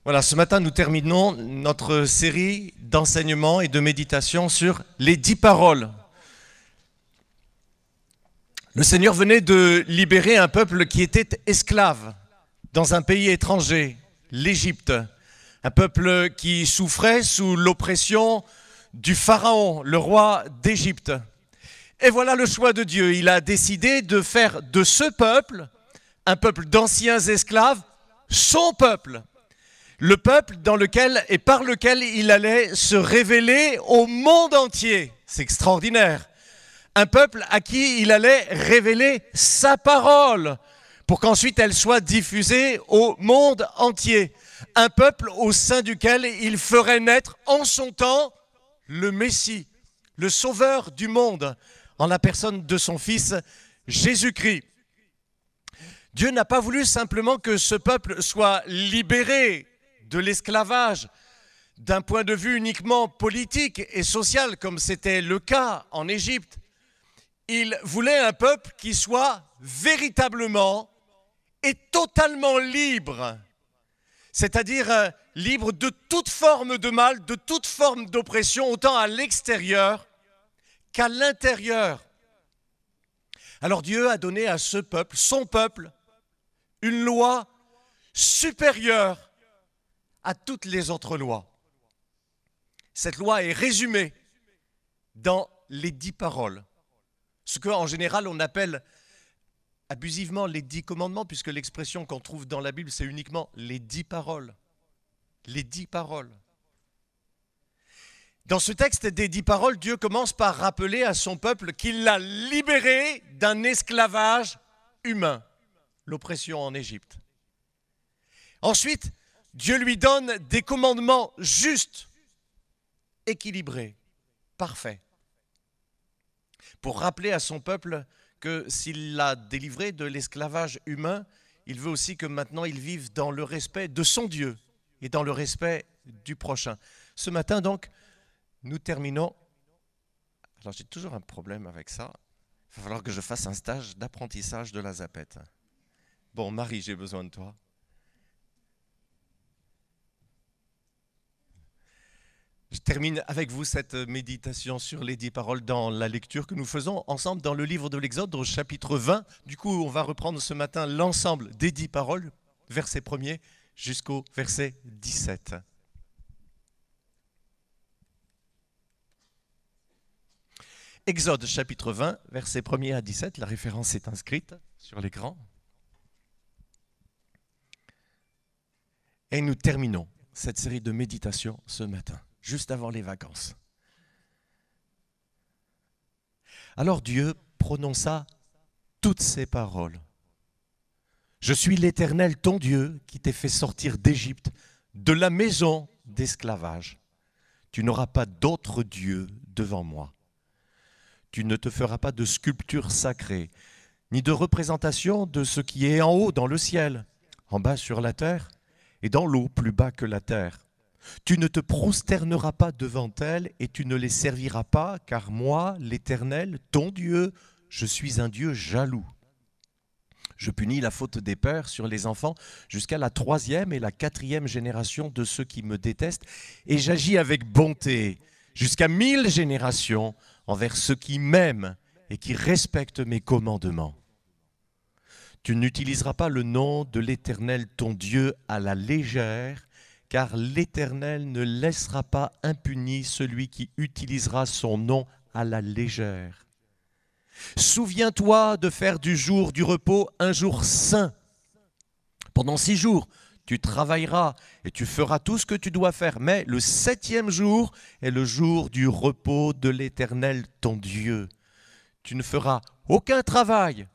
Voilà, ce matin, nous terminons notre série d'enseignements et de méditation sur les 10 paroles. Le Seigneur venait de libérer un peuple qui était esclave dans un pays étranger, l'Égypte. Un peuple qui souffrait sous l'oppression du Pharaon, le roi d'Égypte. Et voilà le choix de Dieu. Il a décidé de faire de ce peuple, un peuple d'anciens esclaves, son peuple. Le peuple dans lequel et par lequel il allait se révéler au monde entier. C'est extraordinaire. Un peuple à qui il allait révéler sa parole pour qu'ensuite elle soit diffusée au monde entier. Un peuple au sein duquel il ferait naître en son temps le Messie, le sauveur du monde, en la personne de son fils Jésus-Christ. Dieu n'a pas voulu simplement que ce peuple soit libéré de l'esclavage, d'un point de vue uniquement politique et social, comme c'était le cas en Égypte. Il voulait un peuple qui soit véritablement et totalement libre, c'est-à-dire libre de toute forme de mal, de toute forme d'oppression, autant à l'extérieur qu'à l'intérieur. Alors Dieu a donné à ce peuple, son peuple, une loi supérieure à toutes les autres lois. Cette loi est résumée dans les 10 paroles. Ce qu'en général on appelle abusivement les 10 commandements, puisque l'expression qu'on trouve dans la Bible, c'est uniquement les 10 paroles. Les 10 paroles. Dans ce texte des 10 paroles, Dieu commence par rappeler à son peuple qu'il l'a libéré d'un esclavage humain, l'oppression en Égypte. Ensuite, Dieu lui donne des commandements justes, équilibrés, parfaits, pour rappeler à son peuple que s'il l'a délivré de l'esclavage humain, il veut aussi que maintenant il vive dans le respect de son Dieu et dans le respect du prochain. Ce matin donc, nous terminons. Alors j'ai toujours un problème avec ça. Il va falloir que je fasse un stage d'apprentissage de la zapette. Bon, Marie, j'ai besoin de toi. Je termine avec vous cette méditation sur les 10 paroles dans la lecture que nous faisons ensemble dans le livre de l'Exode au chapitre 20. Du coup, on va reprendre ce matin l'ensemble des 10 paroles, verset 1er jusqu'au verset 17. Exode chapitre 20, verset 1er à 17, la référence est inscrite sur l'écran. Et nous terminons cette série de méditations ce matin, juste avant les vacances. Alors Dieu prononça toutes ces paroles. Je suis l'Éternel, ton Dieu, qui t'ai fait sortir d'Égypte, de la maison d'esclavage. Tu n'auras pas d'autre Dieu devant moi. Tu ne te feras pas de sculpture sacrée, ni de représentation de ce qui est en haut dans le ciel, en bas sur la terre, et dans l'eau plus bas que la terre. Tu ne te prosterneras pas devant elles et tu ne les serviras pas, car moi, l'Éternel, ton Dieu, je suis un Dieu jaloux. Je punis la faute des pères sur les enfants jusqu'à la 3e et la 4e génération de ceux qui me détestent, et j'agis avec bonté jusqu'à 1000 générations envers ceux qui m'aiment et qui respectent mes commandements. Tu n'utiliseras pas le nom de l'Éternel, ton Dieu, à la légère, car l'Éternel ne laissera pas impuni celui qui utilisera son nom à la légère. Souviens-toi de faire du jour du repos un jour saint. Pendant 6 jours, tu travailleras et tu feras tout ce que tu dois faire, mais le 7e jour est le jour du repos de l'Éternel, ton Dieu. Tu ne feras aucun travail,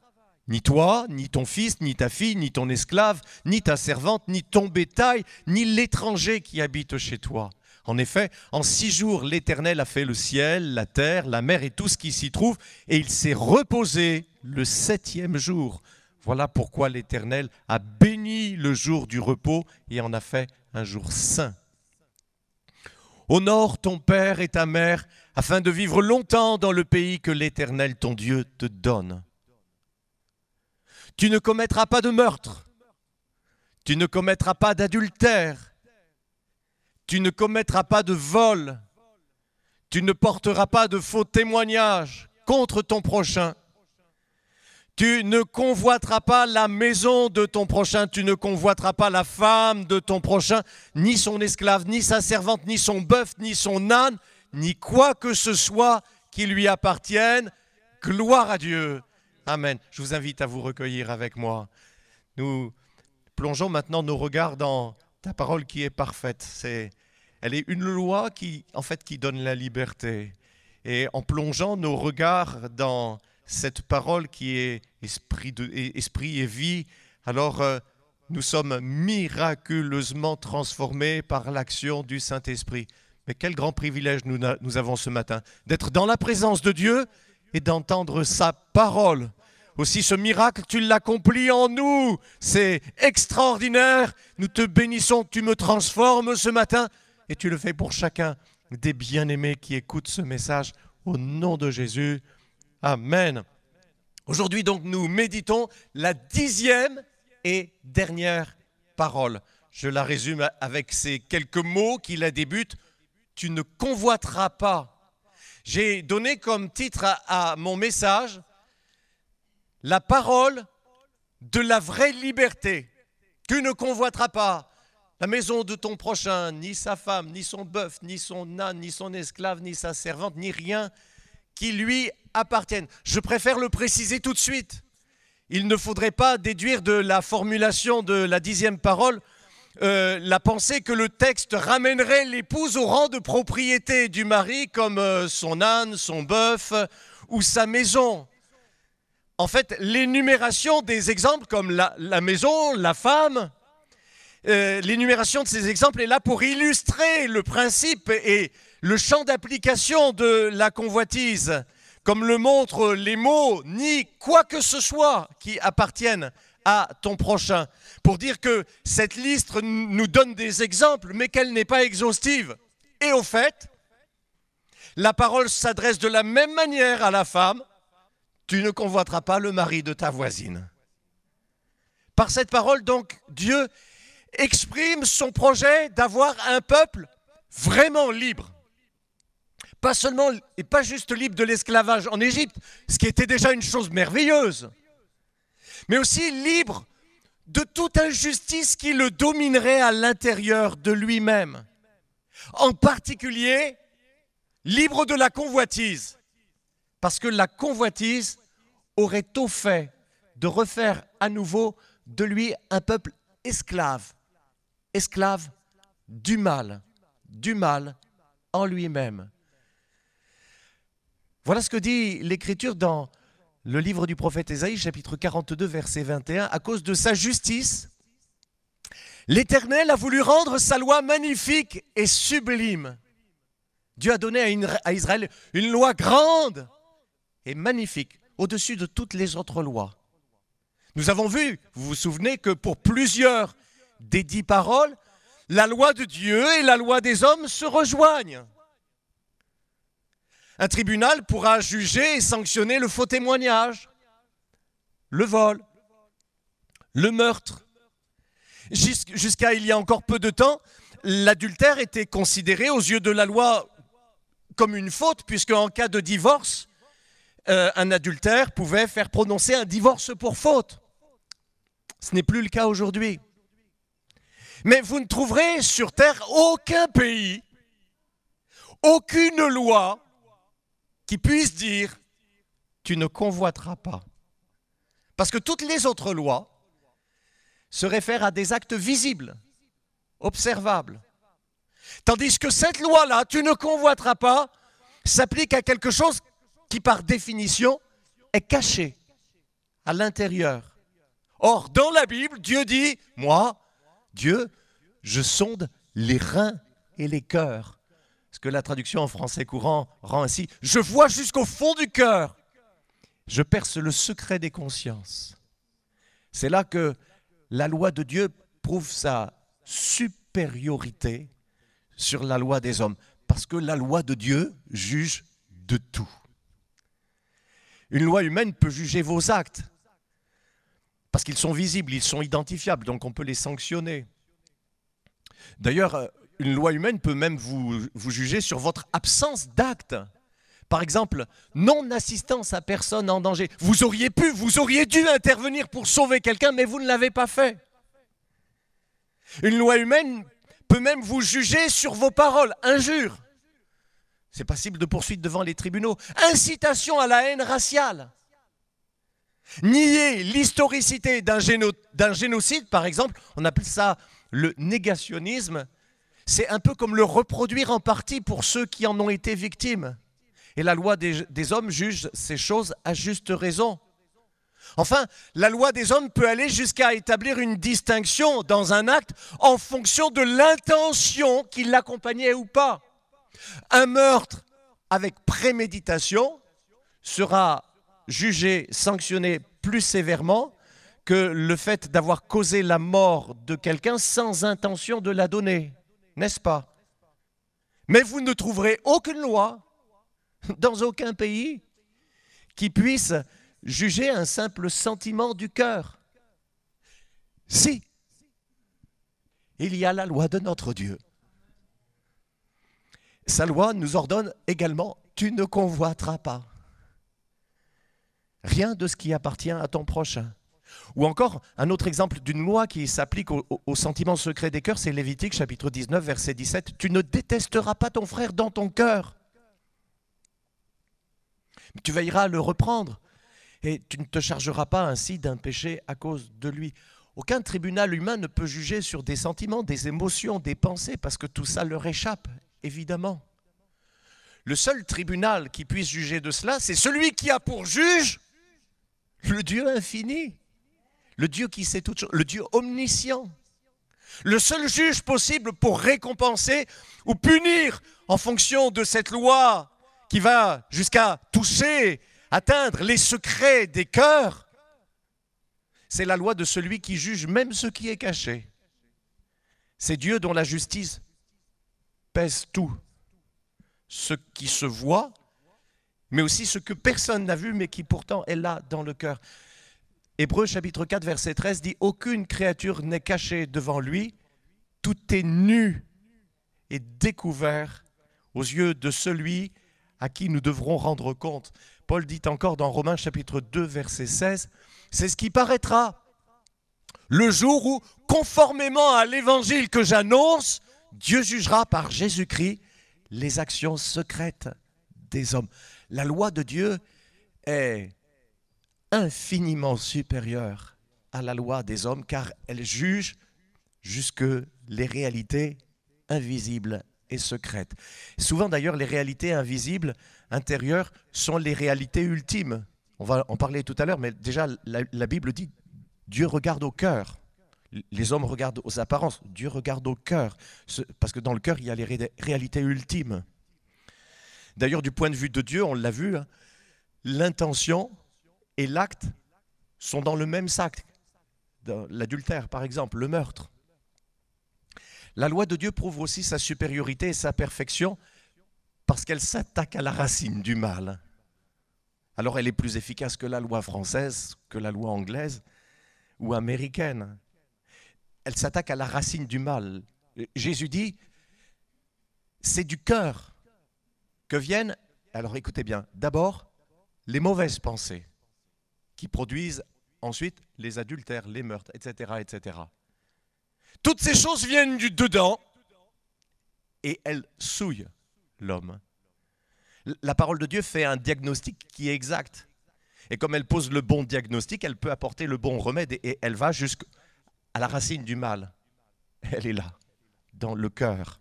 ni toi, ni ton fils, ni ta fille, ni ton esclave, ni ta servante, ni ton bétail, ni l'étranger qui habite chez toi. En effet, en 6 jours, l'Éternel a fait le ciel, la terre, la mer et tout ce qui s'y trouve, et il s'est reposé le 7e jour. Voilà pourquoi l'Éternel a béni le jour du repos et en a fait un jour saint. Honore ton père et ta mère, afin de vivre longtemps dans le pays que l'Éternel, ton Dieu, te donne. Tu ne commettras pas de meurtre, tu ne commettras pas d'adultère, tu ne commettras pas de vol, tu ne porteras pas de faux témoignages contre ton prochain. Tu ne convoiteras pas la maison de ton prochain, tu ne convoiteras pas la femme de ton prochain, ni son esclave, ni sa servante, ni son bœuf, ni son âne, ni quoi que ce soit qui lui appartienne. Gloire à Dieu. Amen. Je vous invite à vous recueillir avec moi. Nous plongeons maintenant nos regards dans ta parole qui est parfaite. Elle est une loi qui donne la liberté. Et en plongeant nos regards dans cette parole qui est esprit et vie, alors nous sommes miraculeusement transformés par l'action du Saint-Esprit. Mais quel grand privilège nous avons ce matin d'être dans la présence de Dieu et d'entendre sa parole. Aussi ce miracle, tu l'accomplis en nous. C'est extraordinaire. Nous te bénissons, tu me transformes ce matin et tu le fais pour chacun des bien-aimés qui écoutent ce message au nom de Jésus. Amen. Aujourd'hui donc nous méditons la 10e et dernière parole. Je la résume avec ces quelques mots qui la débutent. Tu ne convoiteras pas. J'ai donné comme titre à mon message la parole de la vraie liberté. Tu ne convoiteras pas la maison de ton prochain, ni sa femme, ni son bœuf, ni son âne, ni son esclave, ni sa servante, ni rien qui lui appartienne. Je préfère le préciser tout de suite. Il ne faudrait pas déduire de la formulation de la 10e parole la pensée que le texte ramènerait l'épouse au rang de propriété du mari comme son âne, son bœuf ou sa maison. En fait, l'énumération des exemples comme la maison, la femme, l'énumération de ces exemples est là pour illustrer le principe et le champ d'application de la convoitise, comme le montrent les mots, ni quoi que ce soit qui appartienne à ton prochain. Pour dire que cette liste nous donne des exemples, mais qu'elle n'est pas exhaustive. Et au fait, la parole s'adresse de la même manière à la femme. Tu ne convoiteras pas le mari de ta voisine. Par cette parole, donc, Dieu exprime son projet d'avoir un peuple vraiment libre. Pas seulement et pas juste libre de l'esclavage en Égypte, ce qui était déjà une chose merveilleuse, mais aussi libre de toute injustice qui le dominerait à l'intérieur de lui-même. En particulier, libre de la convoitise, parce que la convoitise aurait au fait de refaire à nouveau de lui un peuple esclave, esclave du mal en lui-même. Voilà ce que dit l'Écriture dans le livre du prophète Ésaïe, chapitre 42, verset 21. À cause de sa justice, l'Éternel a voulu rendre sa loi magnifique et sublime. Dieu a donné à Israël une loi grande et magnifique, au-dessus de toutes les autres lois. Nous avons vu, vous vous souvenez, que pour plusieurs des 10 paroles, la loi de Dieu et la loi des hommes se rejoignent. Un tribunal pourra juger et sanctionner le faux témoignage, le vol, le meurtre. Jusqu'à il y a encore peu de temps, l'adultère était considéré aux yeux de la loi comme une faute, puisque en cas de divorce, un adultère pouvait faire prononcer un divorce pour faute. Ce n'est plus le cas aujourd'hui. Mais vous ne trouverez sur terre aucun pays, aucune loi qui puisse dire « tu ne convoiteras pas ». Parce que toutes les autres lois se réfèrent à des actes visibles, observables. Tandis que cette loi-là, « tu ne convoiteras pas », s'applique à quelque chose qui, par définition, est caché à l'intérieur. Or, dans la Bible, Dieu dit « moi, Dieu, je sonde les reins et les cœurs ». Ce que la traduction en français courant rend ainsi « je vois jusqu'au fond du cœur, je perce le secret des consciences ». C'est là que la loi de Dieu prouve sa supériorité sur la loi des hommes, parce que la loi de Dieu juge de tout. Une loi humaine peut juger vos actes, parce qu'ils sont visibles, ils sont identifiables, donc on peut les sanctionner. D'ailleurs, une loi humaine peut même vous juger sur votre absence d'acte. Par exemple, non-assistance à personne en danger. Vous auriez dû intervenir pour sauver quelqu'un, mais vous ne l'avez pas fait. Une loi humaine peut même vous juger sur vos paroles. Injure. C'est passible de poursuite devant les tribunaux. Incitation à la haine raciale. Nier l'historicité d'un génocide, par exemple, on appelle ça le négationnisme. C'est un peu comme le reproduire en partie pour ceux qui en ont été victimes. Et la loi des hommes juge ces choses à juste raison. Enfin, la loi des hommes peut aller jusqu'à établir une distinction dans un acte en fonction de l'intention qui l'accompagnait ou pas. Un meurtre avec préméditation sera jugé, sanctionné plus sévèrement que le fait d'avoir causé la mort de quelqu'un sans intention de la donner, n'est-ce pas? Mais vous ne trouverez aucune loi dans aucun pays qui puisse juger un simple sentiment du cœur. Si, il y a la loi de notre Dieu. Sa loi nous ordonne également « tu ne convoiteras pas ». Rien de ce qui appartient à ton prochain. Ou encore, un autre exemple d'une loi qui s'applique aux sentiments secrets des cœurs, c'est Lévitique chapitre 19, verset 17. « Tu ne détesteras pas ton frère dans ton cœur. Tu veilleras à le reprendre et tu ne te chargeras pas ainsi d'un péché à cause de lui. » Aucun tribunal humain ne peut juger sur des sentiments, des émotions, des pensées, parce que tout ça leur échappe, évidemment. Le seul tribunal qui puisse juger de cela, c'est celui qui a pour juge le Dieu infini, le Dieu qui sait toutes choses, le Dieu omniscient. Le seul juge possible pour récompenser ou punir en fonction de cette loi qui va jusqu'à toucher, atteindre les secrets des cœurs, c'est la loi de celui qui juge même ce qui est caché. C'est Dieu dont la justice pèse tout, ce qui se voit, mais aussi ce que personne n'a vu, mais qui pourtant est là dans le cœur. Hébreux chapitre 4, verset 13 dit « Aucune créature n'est cachée devant lui, tout est nu et découvert aux yeux de celui à qui nous devrons rendre compte. » Paul dit encore dans Romains chapitre 2, verset 16, « C'est ce qui paraîtra le jour où, conformément à l'évangile que j'annonce, Dieu jugera par Jésus-Christ les actions secrètes des hommes. » La loi de Dieu est infiniment supérieure à la loi des hommes car elle juge jusque les réalités invisibles et secrètes. Souvent d'ailleurs, les réalités invisibles intérieures sont les réalités ultimes. On va en parler tout à l'heure, mais déjà la Bible dit Dieu regarde au cœur. Les hommes regardent aux apparences, Dieu regarde au cœur, parce que dans le cœur, il y a les réalités ultimes. D'ailleurs, du point de vue de Dieu, on l'a vu, hein, l'intention et l'acte sont dans le même sac. Dans l'adultère, par exemple, le meurtre. La loi de Dieu prouve aussi sa supériorité et sa perfection parce qu'elle s'attaque à la racine du mal. Alors elle est plus efficace que la loi française, que la loi anglaise ou américaine. Elle s'attaque à la racine du mal. Jésus dit, c'est du cœur que viennent, alors écoutez bien, d'abord les mauvaises pensées qui produisent ensuite les adultères, les meurtres, etc., etc. Toutes ces choses viennent du dedans et elles souillent l'homme. La parole de Dieu fait un diagnostic qui est exact. Et comme elle pose le bon diagnostic, elle peut apporter le bon remède et elle va jusqu'à la racine du mal. Elle est là, dans le cœur,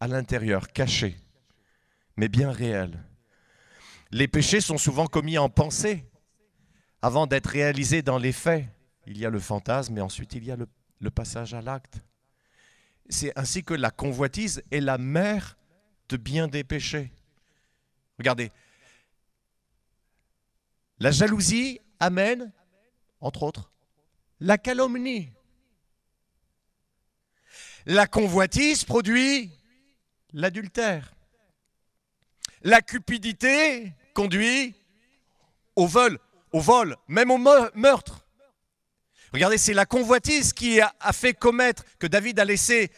à l'intérieur, cachée, mais bien réelle. Les péchés sont souvent commis en pensée avant d'être réalisés dans les faits. Il y a le fantasme et ensuite il y a le passage à l'acte. C'est ainsi que la convoitise est la mère de bien des péchés. Regardez, la jalousie amène, entre autres, la calomnie. La convoitise produit l'adultère. La cupidité conduit au vol, même au meurtre. Regardez, c'est la convoitise qui a fait commettre, que David a laissé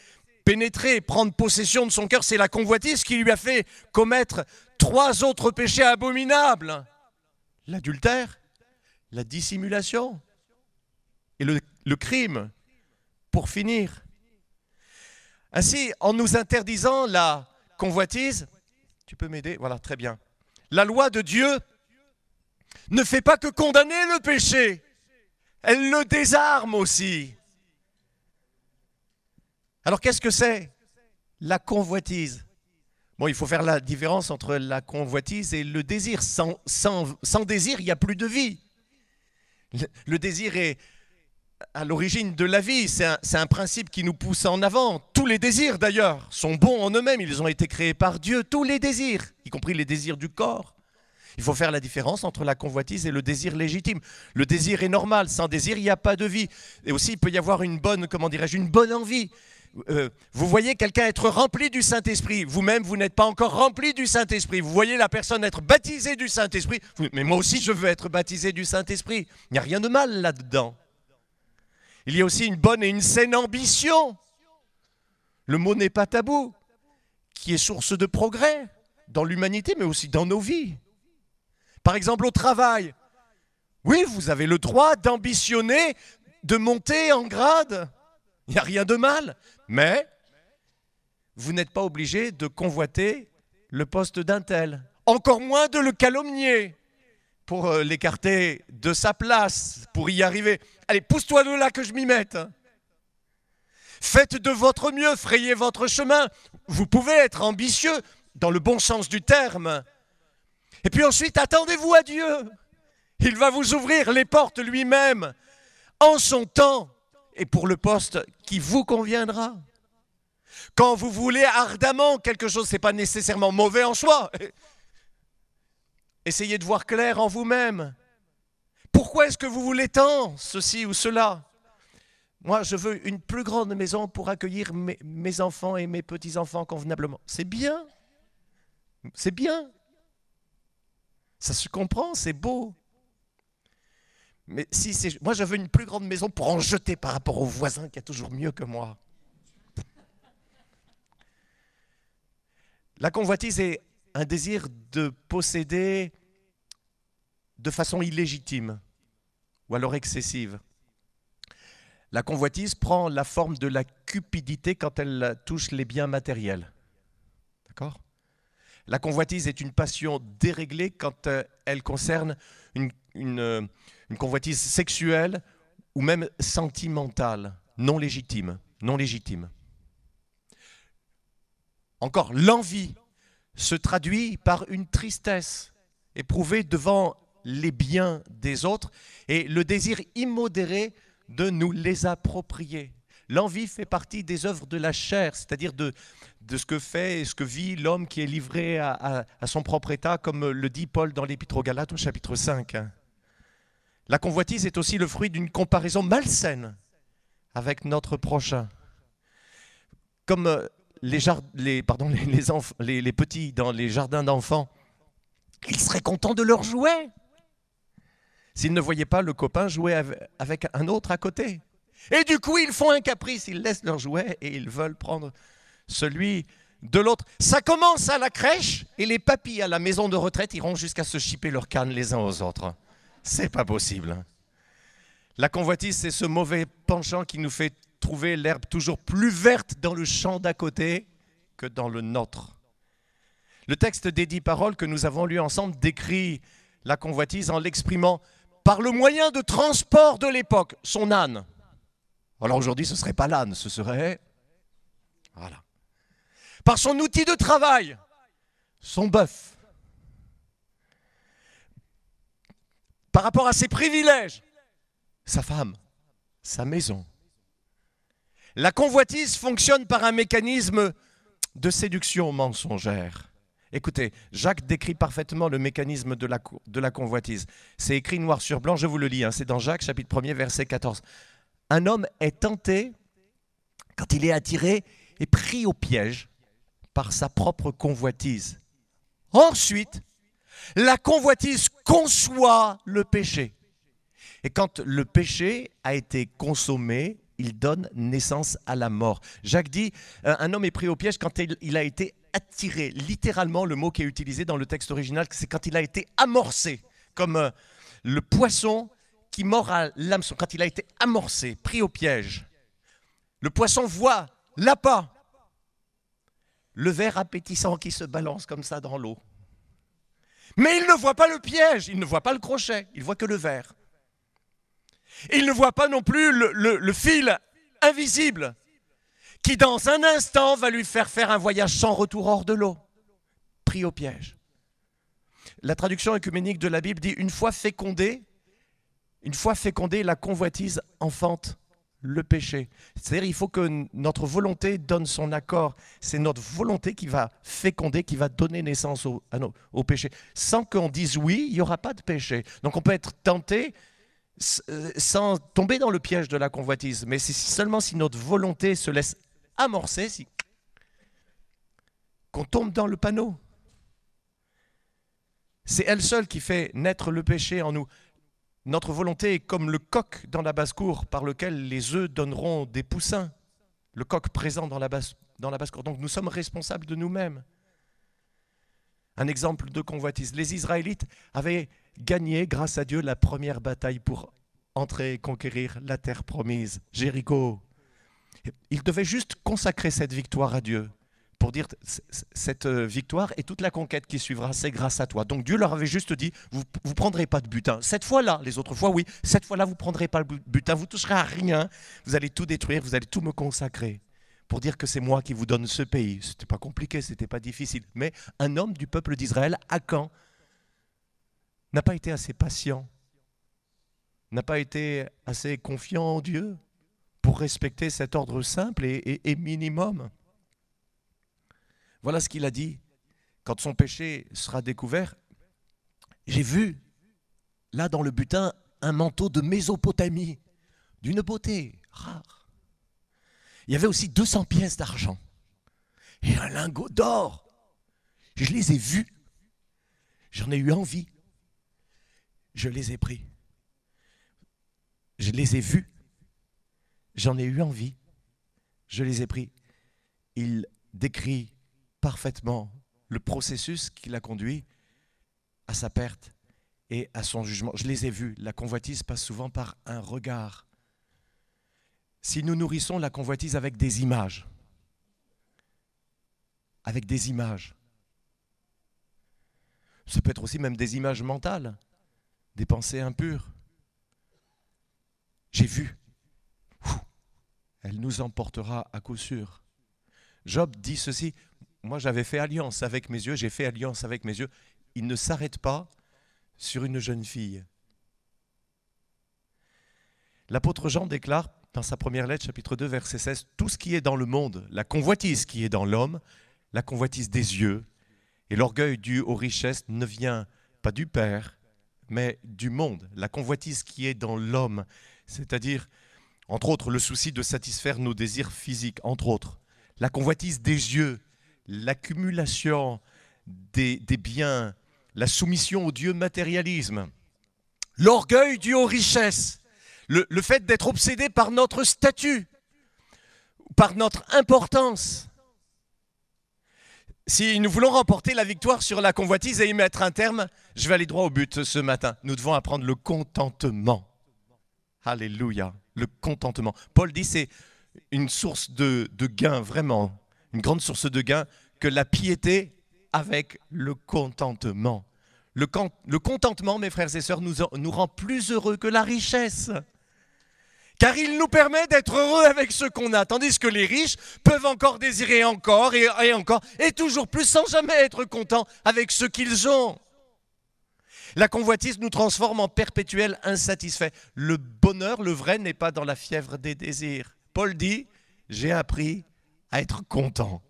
pénétrer, prendre possession de son cœur. C'est la convoitise qui lui a fait commettre 3 autres péchés abominables. L'adultère, la dissimulation et le crime, pour finir. Ainsi, en nous interdisant la convoitise, tu peux m'aider? Voilà, très bien. La loi de Dieu ne fait pas que condamner le péché, elle le désarme aussi. Alors qu'est-ce que c'est? La convoitise. Bon, il faut faire la différence entre la convoitise et le désir. Sans désir, il n'y a plus de vie. Le désir est à l'origine de la vie. C'est un principe qui nous pousse en avant. Tous les désirs, d'ailleurs, sont bons en eux-mêmes. Ils ont été créés par Dieu. Tous les désirs, y compris les désirs du corps. Il faut faire la différence entre la convoitise et le désir légitime. Le désir est normal. Sans désir, il n'y a pas de vie. Et aussi, il peut y avoir une bonne, une bonne envie. Vous voyez quelqu'un être rempli du Saint-Esprit. Vous-même, vous n'êtes pas encore rempli du Saint-Esprit. Vous voyez la personne être baptisée du Saint-Esprit. Mais moi aussi, je veux être baptisé du Saint-Esprit. Il n'y a rien de mal là-dedans. Il y a aussi une bonne et une saine ambition. Le mot n'est pas tabou, qui est source de progrès dans l'humanité, mais aussi dans nos vies. Par exemple, au travail. Oui, vous avez le droit d'ambitionner, de monter en grade. Il n'y a rien de mal. Mais vous n'êtes pas obligé de convoiter le poste d'un tel. Encore moins de le calomnier pour l'écarter de sa place, pour y arriver. Allez, pousse-toi de là que je m'y mette. Faites de votre mieux, frayez votre chemin. Vous pouvez être ambitieux dans le bon sens du terme. Et puis ensuite, attendez-vous à Dieu. Il va vous ouvrir les portes lui-même en son temps et pour le poste qui vous conviendra. Quand vous voulez ardemment quelque chose, ce n'est pas nécessairement mauvais en soi. Essayez de voir clair en vous-même. Pourquoi est-ce que vous voulez tant ceci ou cela? Moi, je veux une plus grande maison pour accueillir mes enfants et mes petits-enfants convenablement. C'est bien. C'est bien. Ça se comprend, c'est beau. Mais si c'est... Moi, je veux une plus grande maison pour en jeter par rapport au voisin qui a toujours mieux que moi. La convoitise est un désir de posséder de façon illégitime ou alors excessive. La convoitise prend la forme de la cupidité quand elle touche les biens matériels. D'accord ? La convoitise est une passion déréglée quand elle concerne une convoitise sexuelle ou même sentimentale, non légitime. Encore, l'envie se traduit par une tristesse éprouvée devant les biens des autres et le désir immodéré de nous les approprier. L'envie fait partie des œuvres de la chair, c'est-à-dire de ce que fait et ce que vit l'homme qui est livré à son propre état, comme le dit Paul dans l'Épître aux Galates au chapitre 5. La convoitise est aussi le fruit d'une comparaison malsaine avec notre prochain. Comme les petits dans les jardins d'enfants, ils seraient contents de leurs jouets s'ils ne voyaient pas le copain jouer avec un autre à côté. Et du coup, ils font un caprice, ils laissent leurs jouets et ils veulent prendre celui de l'autre. Ça commence à la crèche et les papis à la maison de retraite iront jusqu'à se chipper leurs cannes les uns aux autres. C'est pas possible. La convoitise, c'est ce mauvais penchant qui nous fait trouver l'herbe toujours plus verte dans le champ d'à côté que dans le nôtre. Le texte des 10 paroles que nous avons lu ensemble décrit la convoitise en l'exprimant par le moyen de transport de l'époque, son âne. Alors aujourd'hui, ce ne serait pas l'âne, ce serait... Voilà. Par son outil de travail, son bœuf. Par rapport à ses privilèges, sa femme, sa maison. La convoitise fonctionne par un mécanisme de séduction mensongère. Écoutez, Jacques décrit parfaitement le mécanisme de la convoitise. C'est écrit noir sur blanc, je vous le lis, c'est dans Jacques, chapitre 1er, verset 14. Un homme est tenté quand il est attiré et pris au piège par sa propre convoitise. Ensuite, la convoitise conçoit le péché. Et quand le péché a été consommé, il donne naissance à la mort. Jacques dit, un homme est pris au piège quand il a été attiré. Littéralement, le mot qui est utilisé dans le texte original, c'est quand il a été amorcé, comme le poisson qui mord à l'hameçon, quand il a été amorcé, pris au piège. Le poisson voit l'appât, le ver appétissant qui se balance comme ça dans l'eau. Mais il ne voit pas le piège, il ne voit pas le crochet, il voit que le ver. Et il ne voit pas non plus le fil invisible qui, dans un instant, va lui faire un voyage sans retour hors de l'eau, pris au piège. La traduction œcuménique de la Bible dit « une fois fécondée, la convoitise enfante le péché ». C'est-à-dire qu'il faut que notre volonté donne son accord. C'est notre volonté qui va féconder, qui va donner naissance au péché. Sans qu'on dise oui, il n'y aura pas de péché. Donc on peut être tenté sans tomber dans le piège de la convoitise. Mais c'est seulement si notre volonté se laisse amorcer, qu'on tombe dans le panneau. C'est elle seule qui fait naître le péché en nous. Notre volonté est comme le coq dans la basse-cour par lequel les œufs donneront des poussins. Le coq présent dans la basse-cour. Donc nous sommes responsables de nous-mêmes. Un exemple de convoitise. Les Israélites avaient gagné, grâce à Dieu, la première bataille pour entrer et conquérir la terre promise, Jéricho. Ils devaient juste consacrer cette victoire à Dieu pour dire cette victoire et toute la conquête qui suivra, c'est grâce à toi. Donc Dieu leur avait juste dit, vous ne prendrez pas de butin. Cette fois-là, les autres fois, oui, cette fois-là, vous ne prendrez pas le butin, vous ne toucherez à rien, vous allez tout détruire, vous allez tout me consacrer pour dire que c'est moi qui vous donne ce pays. Ce n'était pas compliqué, ce n'était pas difficile. Mais un homme du peuple d'Israël, Akan, n'a pas été assez patient, n'a pas été assez confiant en Dieu pour respecter cet ordre simple et minimum. Voilà ce qu'il a dit quand son péché sera découvert. J'ai vu, là dans le butin, un manteau de Mésopotamie, d'une beauté rare. Il y avait aussi 200 pièces d'argent et un lingot d'or. Je les ai vus, j'en ai eu envie, je les ai pris. Je les ai vus, j'en ai eu envie, je les ai pris. Il décrit parfaitement le processus qui l'a conduit à sa perte et à son jugement. Je les ai vus, la convoitise passe souvent par un regard. Si nous nourrissons la convoitise avec des images, ça peut être aussi même des images mentales, des pensées impures. J'ai vu, elle nous emportera à coup sûr. Job dit ceci, moi j'avais fait alliance avec mes yeux, j'ai fait alliance avec mes yeux. Il ne s'arrête pas sur une jeune fille. L'apôtre Jean déclare dans sa première lettre, chapitre 2, verset 16, « Tout ce qui est dans le monde, la convoitise qui est dans l'homme, la convoitise des yeux et l'orgueil dû aux richesses ne vient pas du Père, mais du monde. » La convoitise qui est dans l'homme, c'est-à-dire, entre autres, le souci de satisfaire nos désirs physiques, entre autres. La convoitise des yeux, l'accumulation des biens, la soumission au Dieu matérialisme, l'orgueil dû aux richesses, le fait d'être obsédé par notre statut, par notre importance. Si nous voulons remporter la victoire sur la convoitise et y mettre un terme, je vais aller droit au but ce matin. Nous devons apprendre le contentement. Alléluia, le contentement. Paul dit c'est une source de gain, vraiment, une grande source de gain, que la piété avec le contentement. Le contentement, mes frères et sœurs, nous rend plus heureux que la richesse. Car il nous permet d'être heureux avec ce qu'on a, tandis que les riches peuvent encore désirer encore et encore, et toujours plus sans jamais être contents avec ce qu'ils ont. La convoitise nous transforme en perpétuel insatisfait. Le bonheur, le vrai, n'est pas dans la fièvre des désirs. Paul dit, j'ai appris à être content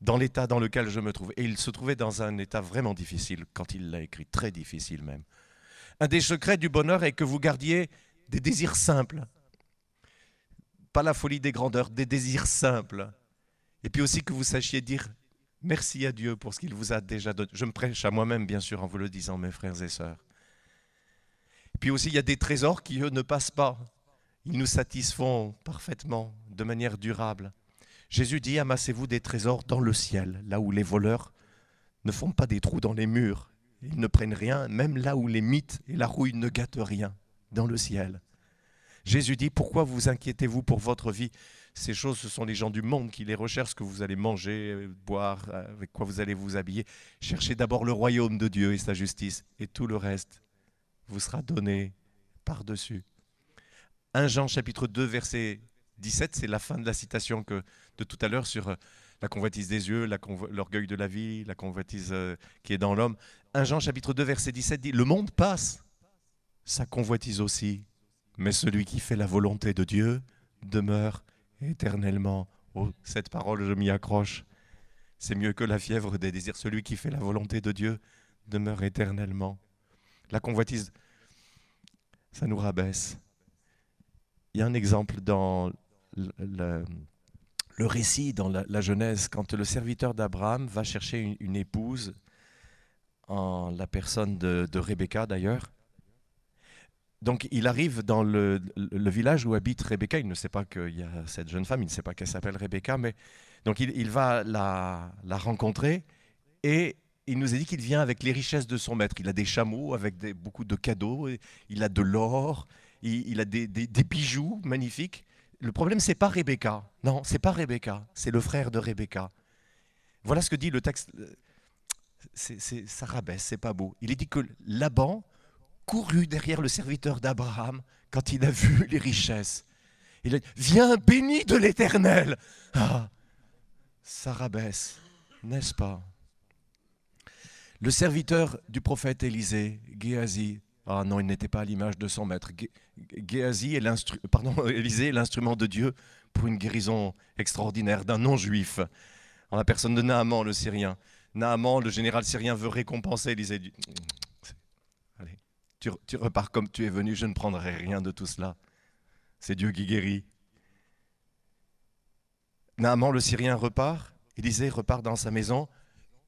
dans l'état dans lequel je me trouve. Et il se trouvait dans un état vraiment difficile quand il l'a écrit, très difficile même. Un des secrets du bonheur est que vous gardiez des désirs simples. Pas la folie des grandeurs, des désirs simples. Et puis aussi que vous sachiez dire merci à Dieu pour ce qu'il vous a déjà donné. Je me prêche à moi-même, bien sûr, en vous le disant, mes frères et sœurs. Et puis aussi, il y a des trésors qui, eux, ne passent pas. ils nous satisfont parfaitement, de manière durable. Jésus dit, amassez-vous des trésors dans le ciel, là où les voleurs ne font pas des trous dans les murs. Ils ne prennent rien, même là où les mites et la rouille ne gâtent rien, dans le ciel. Jésus dit, pourquoi vous inquiétez-vous pour votre vie? Ces choses, ce sont les gens du monde qui les recherchent, ce que vous allez manger, boire, avec quoi vous allez vous habiller. Cherchez d'abord le royaume de Dieu et sa justice, et tout le reste vous sera donné par-dessus. 1 Jean chapitre 2, verset 17, c'est la fin de la citation de tout à l'heure sur la convoitise des yeux, l'orgueil de la vie, la convoitise qui est dans l'homme. 1 Jean chapitre 2, verset 17 dit, le monde passe, sa convoitise aussi, mais celui qui fait la volonté de Dieu demeure éternellement. Oh, cette parole, je m'y accroche. C'est mieux que la fièvre des désirs. Celui qui fait la volonté de Dieu demeure éternellement. La convoitise, ça nous rabaisse. Il y a un exemple dans le récit, dans la Genèse, quand le serviteur d'Abraham va chercher une épouse, en la personne de Rebecca d'ailleurs. Donc il arrive dans le village où habite Rebecca, il ne sait pas qu'il y a cette jeune femme, il ne sait pas qu'elle s'appelle Rebecca, mais donc il va la rencontrer et il nous a dit qu'il vient avec les richesses de son maître. Il a des chameaux avec beaucoup de cadeaux, il a de l'or, il a des bijoux magnifiques. Le problème, c'est pas Rebecca. Non, c'est pas Rebecca, c'est le frère de Rebecca. Voilà ce que dit le texte. Ça rabaisse, c'est pas beau. Il est dit que Laban courut derrière le serviteur d'Abraham quand il a vu les richesses. Il a dit, viens béni de l'Éternel. Ah, ça rabaisse, n'est-ce pas? Le serviteur du prophète Élisée, Géasi, ah non, il n'était pas à l'image de son maître. Élisée est l'instrument de Dieu pour une guérison extraordinaire d'un non-juif, en la personne de Naaman, le Syrien. Naaman, le général syrien, veut récompenser Élisée. Allez, tu repars comme tu es venu, je ne prendrai rien de tout cela. C'est Dieu qui guérit. Naaman, le Syrien, repart. Élisée repart dans sa maison.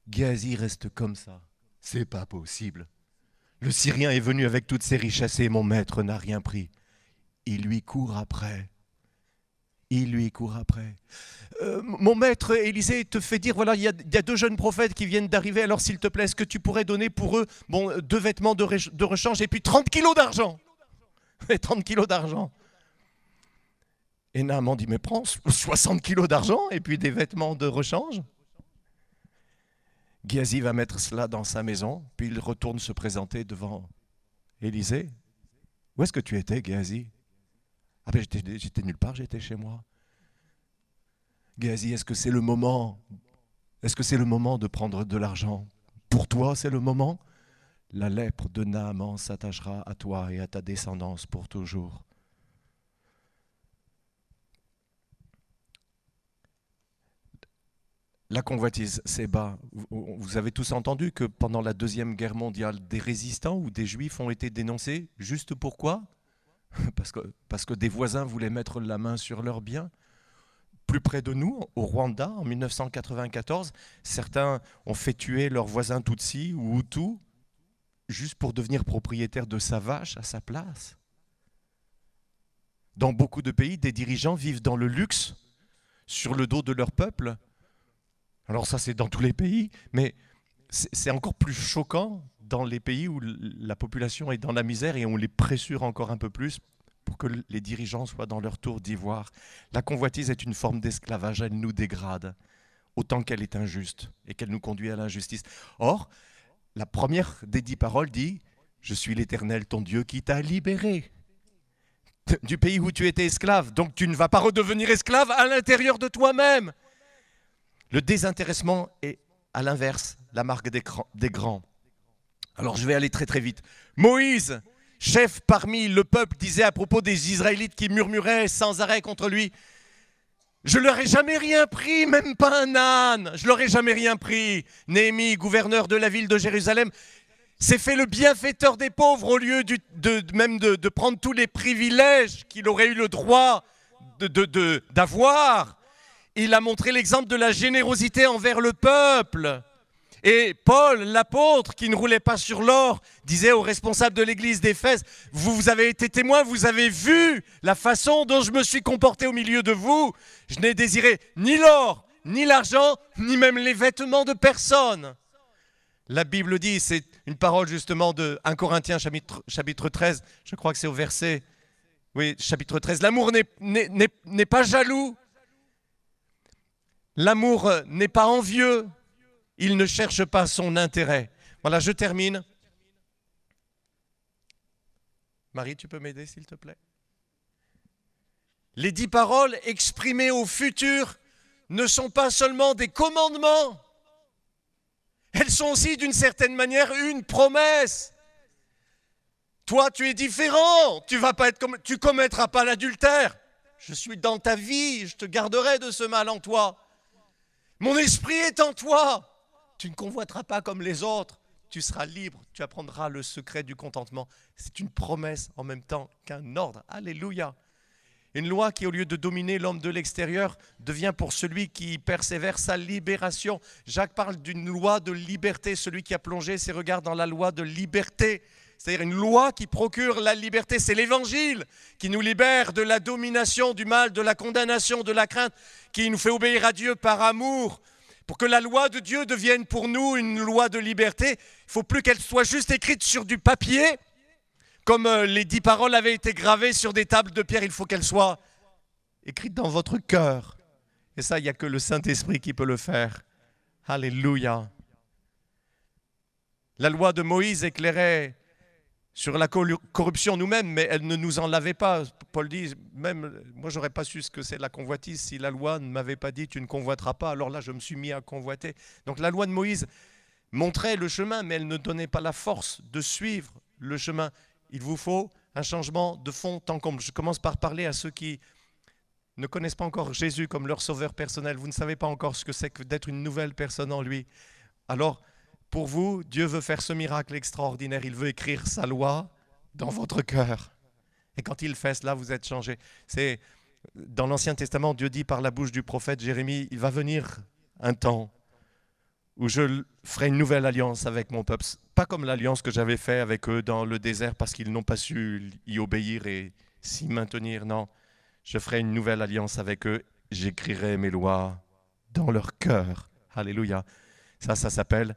Géasi reste comme ça. C'est pas possible. Le Syrien est venu avec toutes ses richesses et mon maître n'a rien pris. Il lui court après. Il lui court après. Mon maître Élisée te fait dire, voilà, il y a deux jeunes prophètes qui viennent d'arriver, alors s'il te plaît, est-ce que tu pourrais donner pour eux 2 vêtements de rechange et puis 30 kilos d'argent? 30 kilos d'argent. Et Naaman dit, mais prends 60 kilos d'argent et puis des vêtements de rechange. Géasi va mettre cela dans sa maison, puis il retourne se présenter devant Élisée. Où est-ce que tu étais, Géasi? Ah ben j'étais nulle part, j'étais chez moi. Géasi, est-ce que c'est le moment? Est-ce que c'est le moment de prendre de l'argent? Pour toi, c'est le moment? La lèpre de Naaman s'attachera à toi et à ta descendance pour toujours. La convoitise, c'est bas. Vous avez tous entendu que pendant la Deuxième Guerre mondiale, des résistants ou des juifs ont été dénoncés. Juste pourquoi? Parce que des voisins voulaient mettre la main sur leurs biens. Plus près de nous, au Rwanda, en 1994, certains ont fait tuer leurs voisins Tutsi ou Hutus juste pour devenir propriétaires de sa vache à sa place. Dans beaucoup de pays, des dirigeants vivent dans le luxe, sur le dos de leur peuple. Alors ça, c'est dans tous les pays, mais c'est encore plus choquant dans les pays où la population est dans la misère et on les pressure encore un peu plus pour que les dirigeants soient dans leur tour d'ivoire. La convoitise est une forme d'esclavage, elle nous dégrade, autant qu'elle est injuste et qu'elle nous conduit à l'injustice. Or, la première des 10 paroles dit « Je suis l'Éternel, ton Dieu, qui t'a libéré du pays où tu étais esclave. Donc tu ne vas pas redevenir esclave à l'intérieur de toi-même. » Le désintéressement est, à l'inverse, la marque des grands. Alors je vais aller très très vite. Moïse, chef parmi le peuple, disait à propos des Israélites qui murmuraient sans arrêt contre lui, « Je leur ai jamais rien pris, même pas un âne, je leur ai jamais rien pris. » Néhémie, gouverneur de la ville de Jérusalem, s'est fait le bienfaiteur des pauvres au lieu de prendre tous les privilèges qu'il aurait eu le droit d'avoir. Il a montré l'exemple de la générosité envers le peuple. Et Paul, l'apôtre, qui ne roulait pas sur l'or, disait aux responsables de l'église d'Éphèse, vous avez été témoins, vous avez vu la façon dont je me suis comporté au milieu de vous. Je n'ai désiré ni l'or, ni l'argent, ni même les vêtements de personne. La Bible dit, c'est une parole justement de 1 Corinthiens chapitre 13, je crois que c'est au verset, oui, chapitre 13. L'amour n'est pas jaloux, l'amour n'est pas envieux, il ne cherche pas son intérêt. Voilà, je termine. Marie, tu peux m'aider s'il te plaît? Les 10 paroles exprimées au futur ne sont pas seulement des commandements, elles sont aussi d'une certaine manière une promesse. Toi, tu es différent, tu commettras pas l'adultère. Je suis dans ta vie, je te garderai de ce mal en toi. Mon esprit est en toi. Tu ne convoiteras pas comme les autres. Tu seras libre, tu apprendras le secret du contentement. C'est une promesse en même temps qu'un ordre. Alléluia. Une loi qui, au lieu de dominer l'homme de l'extérieur, devient pour celui qui persévère sa libération. Jacques parle d'une loi de liberté, celui qui a plongé ses regards dans la loi de liberté. C'est-à-dire une loi qui procure la liberté. C'est l'Évangile qui nous libère de la domination, du mal, de la condamnation, de la crainte, qui nous fait obéir à Dieu par amour. Pour que la loi de Dieu devienne pour nous une loi de liberté, il ne faut plus qu'elle soit juste écrite sur du papier, comme les 10 paroles avaient été gravées sur des tables de pierre, il faut qu'elles soient écrites dans votre cœur. Et ça, il n'y a que le Saint-Esprit qui peut le faire. Alléluia. La loi de Moïse éclairait sur la corruption nous-mêmes, mais elle ne nous en lavait pas. Paul dit, même moi, je n'aurais pas su ce que c'est la convoitise si la loi ne m'avait pas dit, tu ne convoiteras pas. Alors là, je me suis mis à convoiter. Donc la loi de Moïse montrait le chemin, mais elle ne donnait pas la force de suivre le chemin. Il vous faut un changement de fond en comble. Je commence par parler à ceux qui ne connaissent pas encore Jésus comme leur sauveur personnel. Vous ne savez pas encore ce que c'est que d'être une nouvelle personne en lui. Alors, pour vous, Dieu veut faire ce miracle extraordinaire. Il veut écrire sa loi dans votre cœur. Et quand il fait cela, vous êtes changé. C'est dans l'Ancien Testament, Dieu dit par la bouche du prophète Jérémie, il va venir un temps où je ferai une nouvelle alliance avec mon peuple. Pas comme l'alliance que j'avais faite avec eux dans le désert parce qu'ils n'ont pas su y obéir et s'y maintenir. Non, je ferai une nouvelle alliance avec eux. J'écrirai mes lois dans leur cœur. Alléluia. Ça s'appelle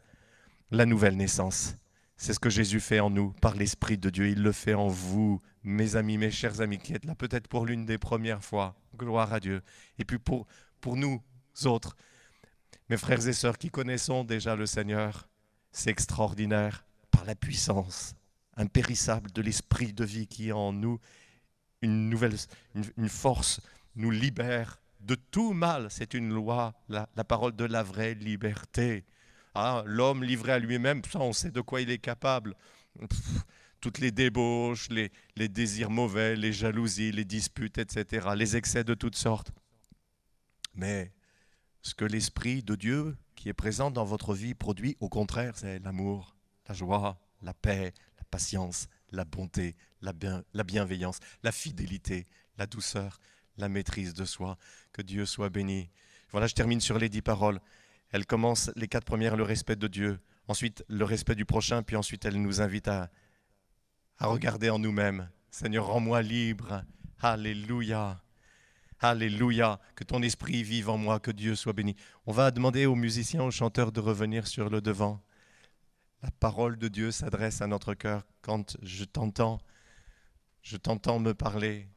la nouvelle naissance. C'est ce que Jésus fait en nous par l'Esprit de Dieu. Il le fait en vous, mes amis, mes chers amis, qui êtes là peut-être pour l'une des premières fois. Gloire à Dieu. Et puis pour nous autres, mes frères et sœurs qui connaissons déjà le Seigneur, c'est extraordinaire par la puissance impérissable de l'Esprit de vie qui est en nous. Une force nous libère de tout mal. C'est une loi, la parole de la vraie liberté. Ah, l'homme livré à lui-même, ça on sait de quoi il est capable. Toutes les débauches, les désirs mauvais, les jalousies, les disputes, etc., les excès de toutes sortes. Mais ce que l'Esprit de Dieu qui est présent dans votre vie produit, au contraire, c'est l'amour, la joie, la paix, la patience, la bonté, la bienveillance, la fidélité, la douceur, la maîtrise de soi. Que Dieu soit béni. Voilà, je termine sur les 10 paroles. Elle commence les 4 premières, le respect de Dieu, ensuite le respect du prochain, puis ensuite elle nous invite à regarder en nous-mêmes. Seigneur, rends-moi libre. Alléluia. Alléluia. Que ton esprit vive en moi, que Dieu soit béni. On va demander aux musiciens, aux chanteurs de revenir sur le devant. La parole de Dieu s'adresse à notre cœur quand je t'entends me parler.